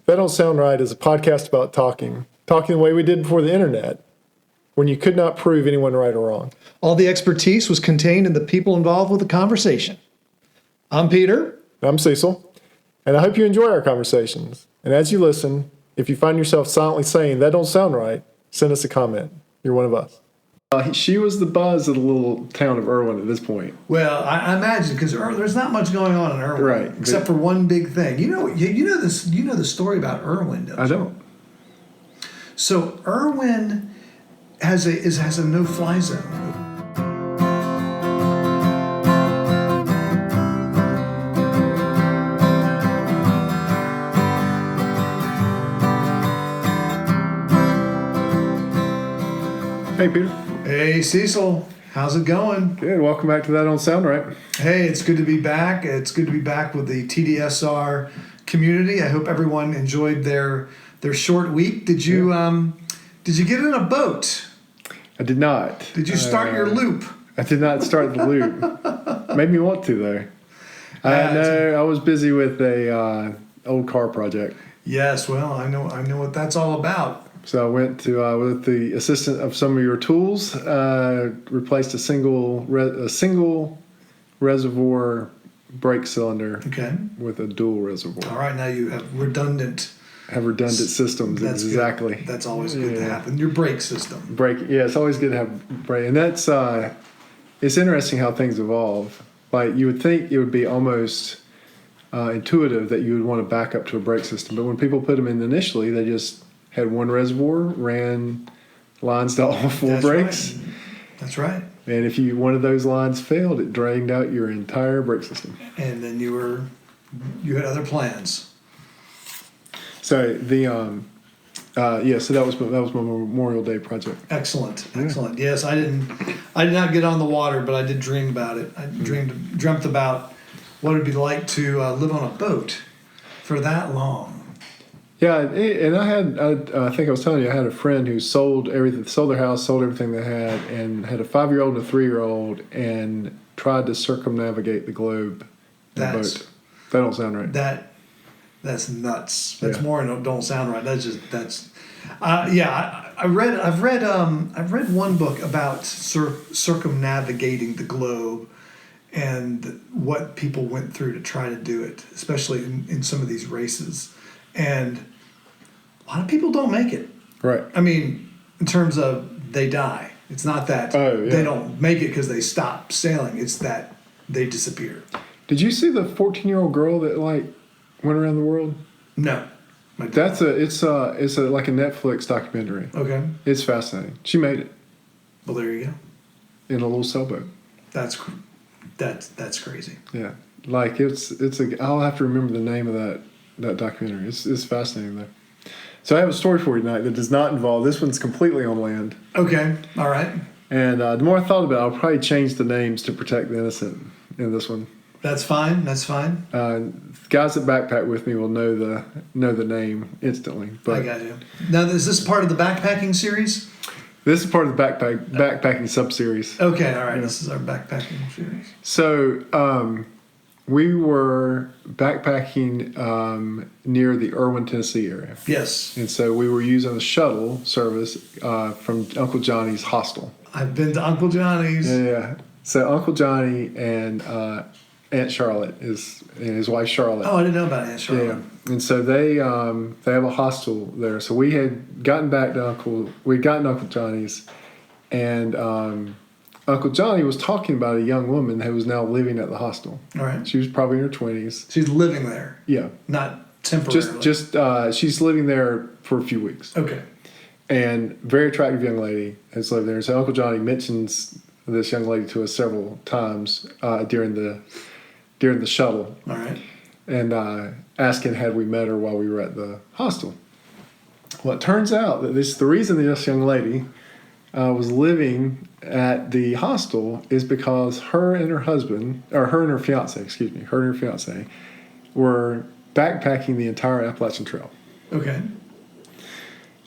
That Don't Sound Right is a podcast about talking the way we did before the internet, when you could not prove anyone right or wrong. All the expertise was contained in the people involved with the conversation. I'm Peter. I'm Cecil, and I hope you enjoy our conversations. And as you listen, if you find yourself silently saying, "That don't sound right," send us a comment. You're one of us. She was the buzz of the little town of Erwin at this point. Well, I imagine because there's not much going on in Erwin, right? Except for one big thing. You know the story about Erwin, don't you? I don't. So Erwin has a no-fly zone. Hey, Peter. Hey, Cecil. How's it going? Good. Welcome back to That Don't Sound Right. Hey, it's good to be back. It's good to be back with the TDSR community. I hope everyone enjoyed their short week. Did you get in a boat? I did not. Did you start your loop? I did not start the loop. Made me want to, though. I was busy with a old car project. Yes, well, I know what that's all about. So I went to, with the assistance of some of your tools, replaced a single reservoir brake cylinder with a dual reservoir. All right, now you have redundant systems. That's exactly. Good. That's always good to happen. Your brake system. It's always good to have brake. And that's, it's interesting how things evolve. Like, you would think it would be almost intuitive that you would want to back up to a brake system. But when people put them in initially, they just had one reservoir, ran lines to all four brakes. Right. That's right. And if one of those lines failed, it drained out your entire brake system. And then you had other plans. So so that was my Memorial Day project. Excellent. Yes, I did not get on the water, but I did dream about it. I dreamt about what it'd be like to live on a boat for that long. Yeah, and I think I was telling you, I had a friend who sold their house, sold everything they had, and had a 5-year-old and a 3-year-old, and tried to circumnavigate the globe in a boat. That don't sound right. That's nuts. That's more than don't sound right. I've read one book about circumnavigating the globe and what people went through to try to do it, especially in some of these races. And a lot of people don't make it. Right. I mean, in terms of they die. It's not that they don't make it because they stop sailing. It's that they disappear. Did you see the 14-year-old girl that went around the world? No. It's like a Netflix documentary. Okay. It's fascinating. She made it. Well, there you go. In a little sailboat. That's crazy. Yeah. Like I'll have to remember the name of that documentary. It's fascinating though. So I have a story for you tonight that does not involve. This one's completely on land. Okay. All right. And the more I thought about it, I'll probably change the names to protect the innocent in this one. That's fine. Guys that backpack with me will know the name instantly. But I got you. Now, is this part of the backpacking series? This is part of the backpacking sub-series. Okay, all right. Yeah. This is our backpacking series. So we were backpacking near the Erwin, Tennessee area. Yes. And so we were using a shuttle service from Uncle Johnny's hostel. I've been to Uncle Johnny's. Yeah. So Uncle Johnny and Aunt Charlotte and his wife Charlotte. Oh, I didn't know about Aunt Charlotte. Yeah. And so they have a hostel there. So we had gotten back to Uncle Johnny's, and Uncle Johnny was talking about a young woman who was now living at the hostel. All right. She was probably in her 20s. She's living there. Yeah. Not temporarily. Just she's living there for a few weeks. Okay. And very attractive young lady has lived there. So Uncle Johnny mentions this young lady to us several times during the shuttle. All right. And asking had we met her while we were at the hostel. Well, it turns out that the reason this young lady was living at the hostel is because her and her fiance were backpacking the entire Appalachian Trail. Okay.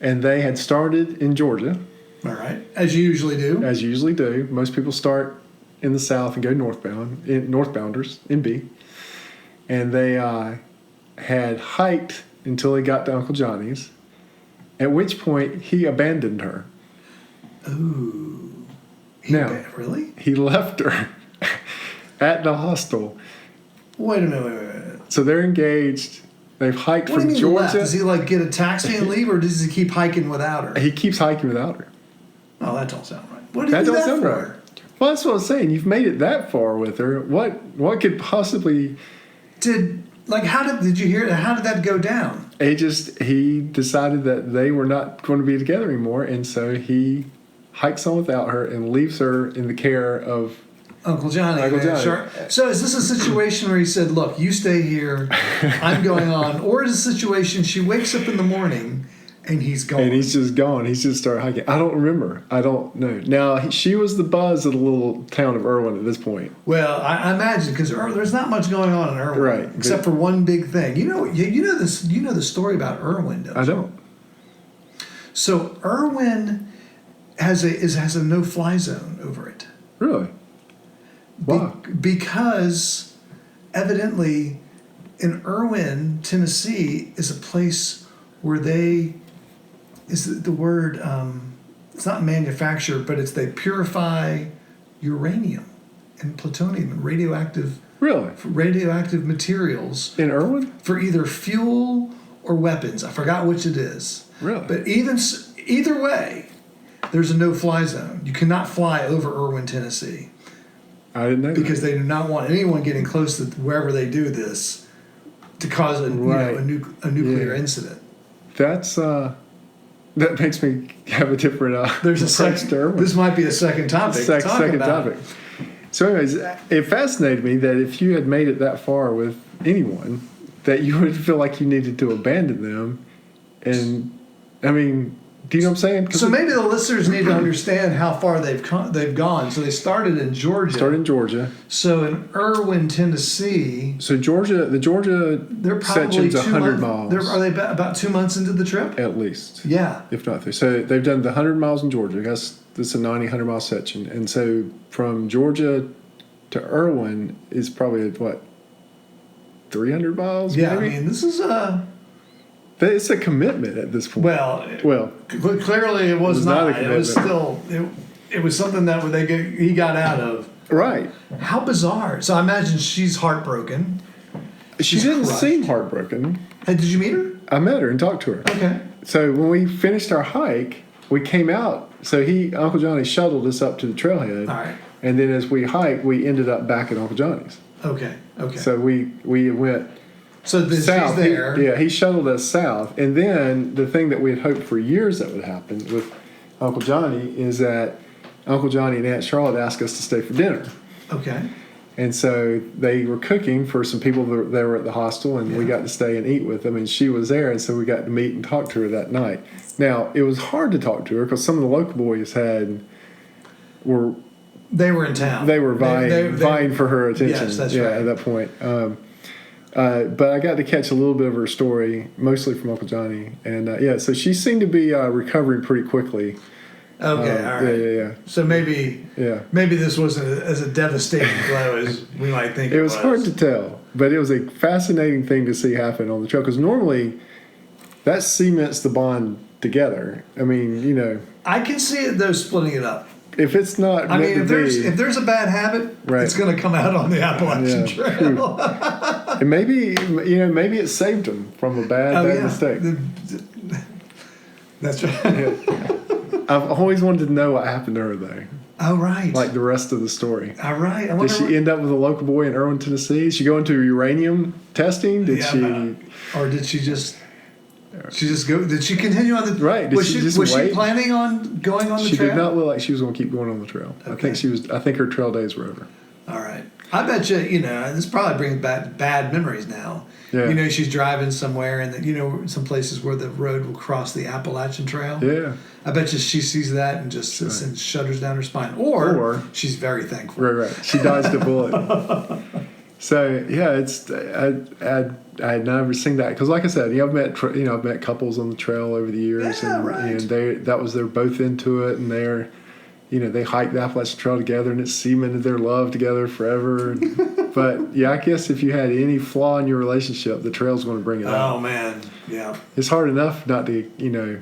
And they had started in Georgia. All right. As you usually do. Most people start in the south and go northbounders, NB. And they had hiked until he got to Uncle Johnny's, at which point he abandoned her. Ooh. Really? He left her at the hostel. Wait a minute. So they're engaged. They've hiked What do from you mean Georgia. left? Does he like get a taxi and leave, or does he keep hiking without her? He keeps hiking without her. Oh, that don't sound right. What did That he do don't that sound for? right. Well, that's what I'm saying. You've made it that far with her. What could possibly? How did you hear it? How did that go down? He decided that they were not going to be together anymore, and so he hikes on without her and leaves her in the care of Uncle Johnny. Uncle Johnny. Sure. So is this a situation where he said, "Look, you stay here, I'm going on," or is it a situation she wakes up in the morning and he's gone? And he's just gone. He's just started hiking. I don't remember. I don't know. Now, she was the buzz of the little town of Erwin at this point. Well, I imagine because there's not much going on in Erwin, Right, except for one big thing. You know the story about Erwin, don't you? I don't. So Erwin has a no-fly zone over it. Really? Why? Because evidently in Erwin, Tennessee is a place where the word, it's not manufacture, but they purify uranium and plutonium and radioactive materials In Erwin? for either fuel or weapons. I forgot which it is. Really? But either way, there's a no-fly zone. You cannot fly over Erwin, Tennessee. I didn't know Because they do not want anyone getting close to wherever they do this to cause a nuclear incident. That's that makes me have a different There's a approach second. to Erwin. This might be a second topic. Second topic. So, anyways, it fascinated me that if you had made it that far with anyone, that you would feel like you needed to abandon them. And I mean, do you know what I'm saying? So maybe the listeners need to understand how far they've gone. So they started in Georgia. So in Erwin, Tennessee. So the Georgia they're probably section's 100 miles. Are they about 2 months into the trip? At least. Yeah. If not 3. So they've done the 100 miles in Georgia. I guess it's a 100 mile section. And so from Georgia to Erwin is probably, 300 miles? Yeah, maybe? I mean, this is it's a commitment at this point. Well, clearly it was not. a commitment. It was still. It was something that he got out of. Right. How bizarre! So I imagine she's heartbroken. She didn't seem heartbroken. Hey, did you meet her? I met her and talked to her. Okay. So when we finished our hike, we came out. So Uncle Johnny shuttled us up to the trailhead. All right. And then as we hiked, we ended up back at Uncle Johnny's. Okay. So we went So south. she's there. He shuttled us south. And then the thing that we had hoped for years that would happen with Uncle Johnny is that Uncle Johnny and Aunt Charlotte asked us to stay for dinner. Okay. And so they were cooking for some people that were at the hostel, and we got to stay and eat with them. And she was there, and so we got to meet and talk to her that night. Now, it was hard to talk to her because some of the local boys were in town. They were vying for her attention. Yes, that's right. At that point. But I got to catch a little bit of her story, mostly from Uncle Johnny. And so she seemed to be recovering pretty quickly. Okay, all right. Yeah. So maybe this wasn't as a devastating blow as we might think it was. It was hard to tell, but it was a fascinating thing to see happen on the trail because normally that cements the bond together. I mean, I can see it though splitting it up. If it's not, if there's a bad habit, it's going to come out on the Appalachian Trail. And maybe it saved them from a bad mistake. That's right. Yeah. I've always wanted to know what happened to her, though. Oh, right. Like the rest of the story. All right. Did she end up with a local boy in Erwin, Tennessee? Did she go into uranium testing? Or did she just go? Did she continue on the? Right. Was she planning on going on the trail? She did not look like she was going to keep going on the trail. Okay. I think her trail days were over. All right. I bet you. This probably brings back bad memories now. Yeah. She's driving somewhere, and some places where the road will cross the Appalachian Trail. Yeah. I bet you she sees that and just sits and shudders down her spine. Or she's very thankful. Right. She dodged a bullet. So I had never seen that because, like I said, I've met couples on the trail over the years, and they're both into it, and they hike the Appalachian Trail together, and it's cemented their love together forever. But I guess if you had any flaw in your relationship, the trail's going to bring it out. Oh man, Yeah. It's hard enough not to,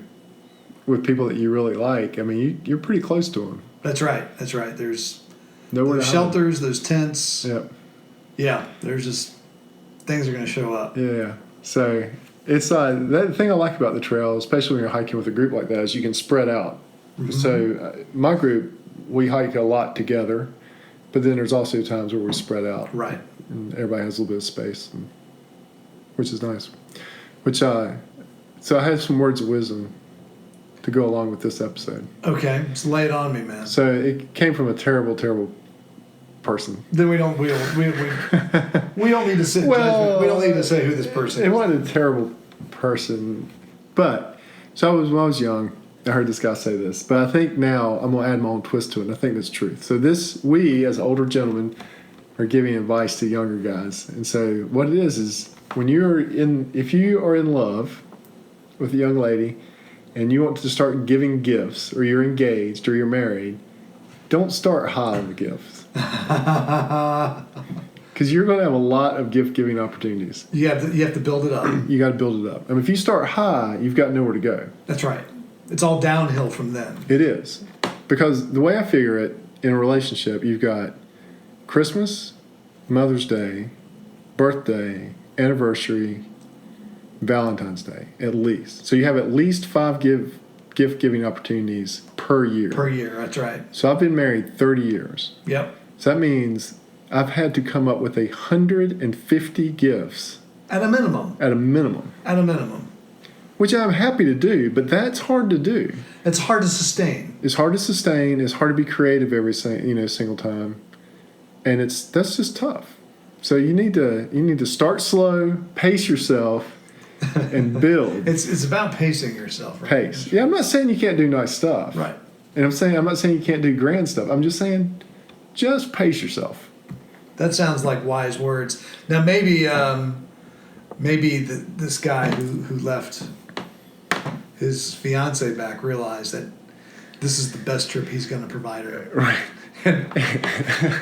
with people that you really like. I mean, you're pretty close to them. That's right. That's right. There's Nowhere those to shelters, those tents. Yep. Yeah. There's just things are going to show up. Yeah. So it's the thing I like about the trail, especially when you're hiking with a group like that, is you can spread out. Mm-hmm. So my group, we hike a lot together, but then there's also times where we spread out. Right. And everybody has a little bit of space, which is nice. So I have some words of wisdom to go along with this episode. Okay, just lay it on me, man. So it came from a terrible, terrible person. Then we don't need to sit. Well, we don't need to say who this person is. It wasn't a terrible person, but when I was young, I heard this guy say this. But I think now I'm gonna add my own twist to it, and I think that's truth. So we as older gentlemen are giving advice to younger guys, and so what it is when if you are in love with a young lady and you want to start giving gifts, or you're engaged or you're married, don't start high on the gifts. Because you're going to have a lot of gift giving opportunities. You have to build it up. You got to build it up. I mean, if you start high, you've got nowhere to go. That's right. It's all downhill from then. It is. Because the way I figure it, in a relationship, you've got Christmas, Mother's Day, birthday, anniversary, Valentine's Day, at least. So you have at least 5 gift giving opportunities per year. Per year, that's right. So I've been married 30 years. Yep. So that means I've had to come up with 150 gifts. At a minimum. At a minimum. At a minimum. Which I'm happy to do, but that's hard to do. It's hard to sustain. It's hard to sustain. It's hard to be creative every single time, and that's just tough. So you need to start slow, pace yourself, and build. It's about pacing yourself. Right? Pace. Yeah, I'm not saying you can't do nice stuff. Right. And I'm not saying you can't do grand stuff. I'm just saying, just pace yourself. That sounds like wise words. Now maybe this guy who left his fiance back realized that this is the best trip he's going to provide her. Right. And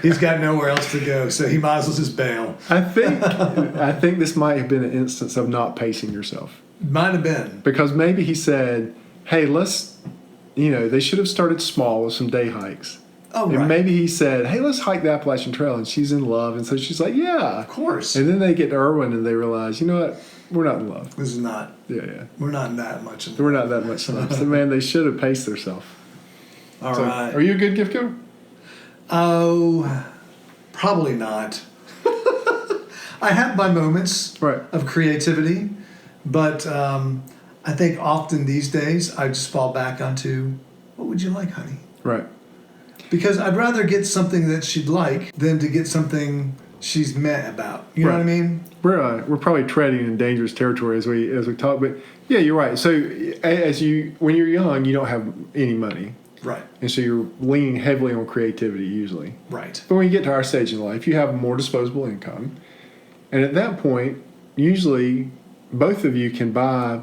he's got nowhere else to go, so he might as well just bail. I think this might have been an instance of not pacing yourself. Might have been. Because maybe he said, hey, they should have started small with some day hikes. Oh, right. And maybe he said, hey, let's hike the Appalachian Trail. And she's in love. And so she's like, yeah. Of course. And then they get to Erwin and they realize, you know what? We're not in love. This is not. Yeah. We're not that much in love. We're not that much in love. So, man, they should have paced themselves. All right. Are you a good gift giver? Oh, probably not. I have my moments of creativity, but I think often these days I just fall back onto, what would you like, honey? Right. Because I'd rather get something that she'd like than to get something she's mad about. You know what I mean? We're probably treading in dangerous territory as we talk, but yeah, you're right. So when you're young, you don't have any money. Right. And so you're leaning heavily on creativity usually. Right. But when you get to our stage in life, you have more disposable income. And at that point, usually both of you can buy,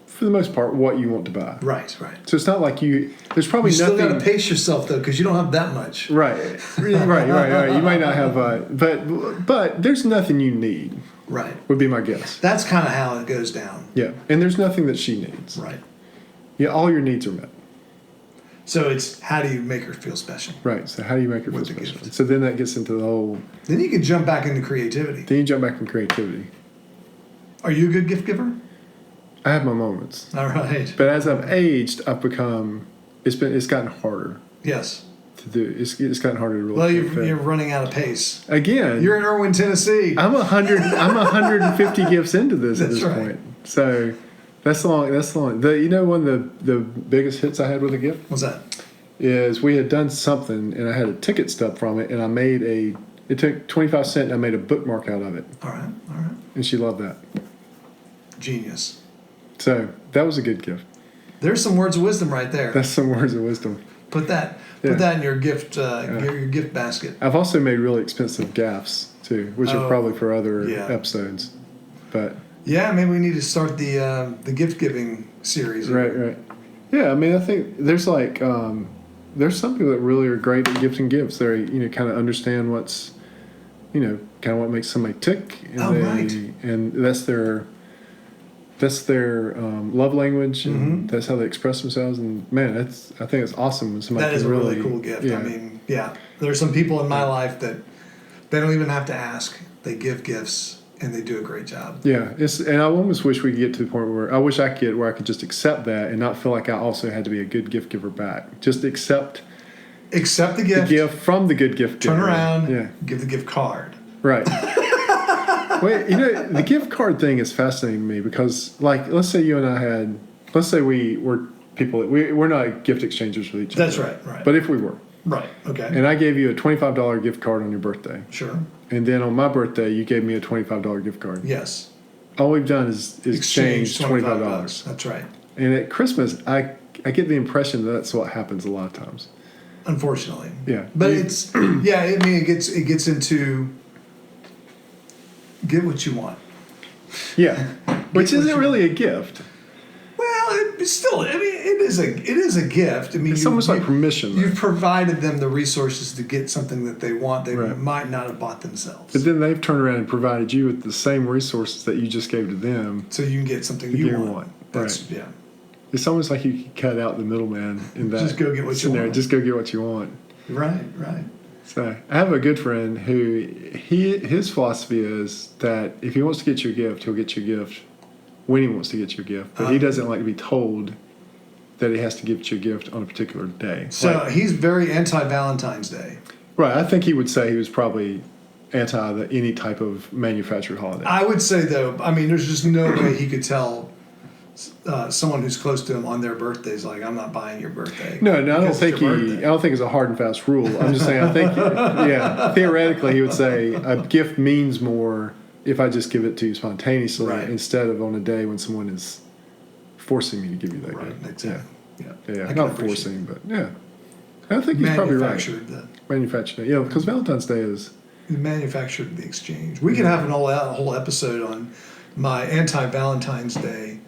for the most part, what you want to buy. Right. So it's not like there's probably nothing. You still got to pace yourself, though, because you don't have that much. Right. You might not have, but there's nothing you need. Right. Would be my guess. That's kind of how it goes down. Yeah. And there's nothing that she needs. Right. Yeah, all your needs are met. So it's how do you make her feel special? Right. So how do you make her feel special? So then that gets into the whole. Then you can jump back into creativity. Are you a good gift giver? I have my moments. All right. But as I've aged, I've become. It's gotten harder. Yes. To do. It's gotten harder to really. Well, you're running out of pace. Again. You're in Erwin, Tennessee. I'm 150 gifts into this at this right. point. So. That's long. One of the biggest hits I had with a gift? What's that? Is we had done something and I had a ticket stub from it and I made it took 25 cents and I made a bookmark out of it. All right. And she loved that. Genius. So that was a good gift. There's some words of wisdom right there. That's some words of wisdom. Put that in your gift your gift basket. I've also made really expensive gaffes too, which are probably for other episodes. But yeah, maybe we need to start the gift giving series. Right. Yeah, I mean, I think there's there's some people that really are great at gifting gifts. They kind of understand what's kind of what makes somebody tick, and right. and that's their that's their love language, and that's how they express themselves. And man, I think it's awesome when somebody That is can a really cool gift. Yeah. I mean, yeah, there's some people in my life that they don't even have to ask. They give gifts and they do a great job. Yeah, and I almost wish we could get to the point where I could just accept that and not feel like I also had to be a good gift giver back. Just accept the gift. The gift from the good gift giver. Turn around. Yeah. Give the gift card. Right. Wait, the gift card thing is fascinating to me because, like, let's say we were people, we're not gift exchangers with each other. That's right. But if we were. Right, okay. And I gave you a $25 gift card on your birthday. Sure. And then on my birthday, you gave me a $25 gift card. Yes. All we've done is exchange $25. That's right. And at Christmas, I get the impression that that's what happens a lot of times. Unfortunately. Yeah. But it's, yeah, I mean, it gets into get what you want. Yeah. Which isn't really a gift. Well, it's still, I mean, it is a gift. I mean, It's almost like permission. You've provided them the resources to get something that they want. They might not have bought themselves. But then they've turned around and provided you with the same resources that you just gave to them. So you can get something you want. Right. Yeah. It's almost like you could cut out the middleman in that. Just go get what you want. Just go get what you want. Right. So I have a good friend who his philosophy is that if he wants to get you a gift, he'll get you a gift when he wants to get you a gift. But he doesn't like to be told that he has to give you a gift on a particular day. So he's very anti-Valentine's Day. Right. I think he would say he was probably anti any type of manufactured holiday. I would say, though, I mean, there's just no way he could tell someone who's close to him on their birthdays, like, I'm not buying your birthday. No, I don't think it's a hard and fast rule. I'm just saying, I think, theoretically, he would say a gift means more if I just give it to you spontaneously instead of on a day when someone is forcing me to give you that gift. Exactly. Yeah. Not forcing, but yeah. I think he's probably right. Manufactured. Yeah, because Valentine's Day is manufactured the exchange. We could have a whole episode on my anti-Valentine's Day.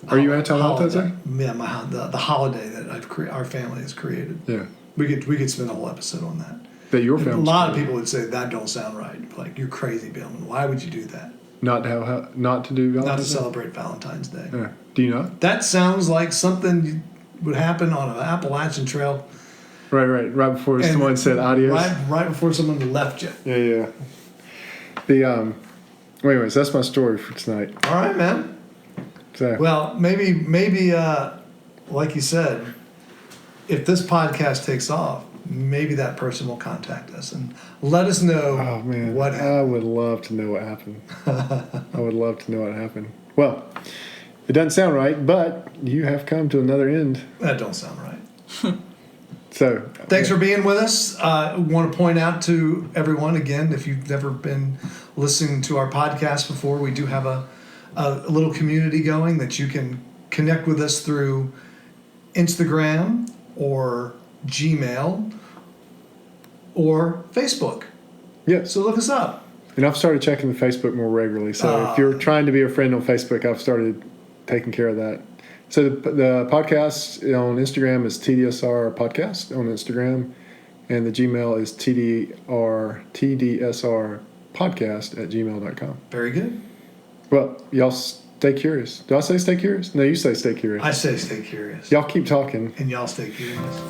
Are you anti-Valentine's Day? Yeah, the holiday that our family has created. Yeah, we could spend a whole episode on that. That your family. A lot of people would say that don't sound right. Like, you're crazy, Billman. Why would you do that? Not to do Valentine's Day? Not to celebrate Valentine's Day. Yeah. Do you not? That sounds like something would happen on an Appalachian Trail. Right before someone said adios. Right before someone left you. Yeah. Anyways, that's my story for tonight. All right, man. So. Well, maybe, like you said, if this podcast takes off, maybe that person will contact us and let us know what happened. I would love to know what happened. Well, it doesn't sound right, but you have come to another end. That don't sound right. So, thanks for being with us. I want to point out to everyone again, if you've never been listening to our podcast before, we do have a little community going that you can connect with us through Instagram or Gmail or Facebook. Yeah. So look us up. And I've started checking the Facebook more regularly. So if you're trying to be a friend on Facebook, I've started taking care of that. So the podcast on Instagram is tdsrpodcast on Instagram, and the Gmail is tdsrpodcast@gmail.com. Very good. Well, y'all stay curious. Do I say stay curious? No, you say stay curious. I say stay curious. Y'all keep talking. And y'all stay curious.